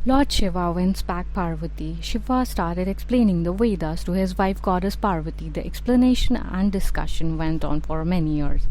Lord Shiva wins back Parvati. Shiva started explaining the Vedas to his wife goddess Parvati. The explanation and discussion went on for many years.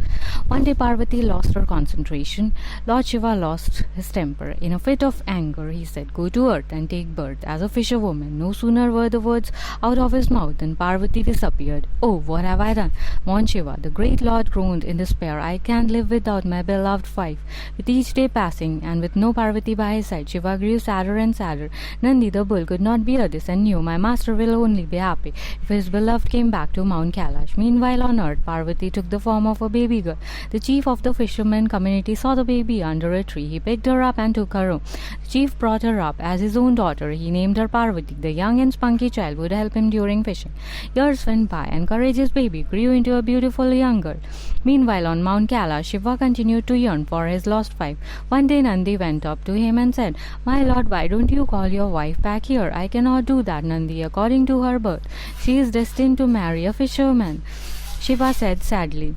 One day Parvati lost her concentration. Lord Shiva lost his temper. In a fit of anger, he said, "Go to earth and take birth as a fisherwoman." No sooner were the words out of his mouth than Parvati disappeared. "Oh, what have I done?" mourned Shiva. The great Lord groaned in despair. "I can't live without my beloved wife." With each day passing and with no Parvati by his side, Shiva grew sadder and sadder. Nandi the bull could not bear this and knew, "My master will only be happy if his beloved came back to Mount Kailash." Meanwhile on earth, Parvati took the form of a baby girl. The chief of the fisherman community saw the baby under a tree. He picked her up and took her home. The chief brought her up as his own daughter. He named her Parvati. The young and spunky child would help him during fishing. Years went by and courageous baby grew into a beautiful young girl. Meanwhile on Mount Kailash, Shiva continued to yearn for his lost wife. One day Nandi went up to him and said, "My lord, why don't you call your wife back here?" "I cannot do that, Nandi. According to her birth, she is destined to marry a fisherman," Shiva said sadly.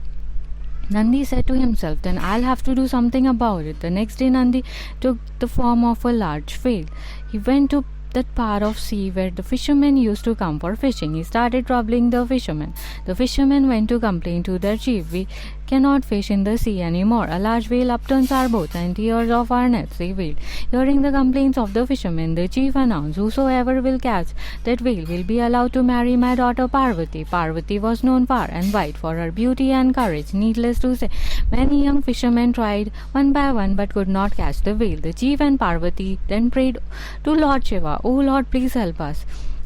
Nandi said to himself, "Then I'll have to do something about it." The next day Nandi took the form of a large whale. He went to that part of sea where the fishermen used to come for fishing. He started troubling the fishermen. The fishermen went to complain to their chief, "We cannot fish in the sea anymore. A large whale upturns our boats and tears off our nets," they wailed. Hearing the complaints of the fishermen, the chief announced, "Whosoever will catch that whale will be allowed to marry my daughter Parvati." Parvati was known far and wide for her beauty and courage. Needless to say, many young fishermen tried one by one but could not catch the whale. The chief and Parvati then prayed to Lord Shiva, "Oh Lord, please help us."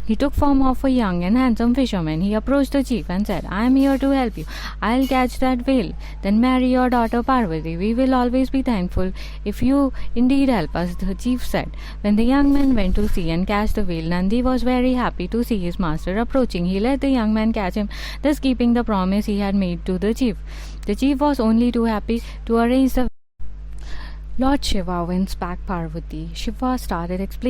He took form of a young and handsome fisherman. He approached the chief and said, "I am here to help you. I'll catch that whale. Then marry your daughter Parvati. We will always be thankful if you indeed help us," the chief said. When the young man went to sea and catch the whale, Nandi was very happy to see his master approaching. He let the young man catch him, thus keeping the promise he had made to the chief. The chief was only too happy to arrange the Lord Shiva wins back Parvati. Shiva started explaining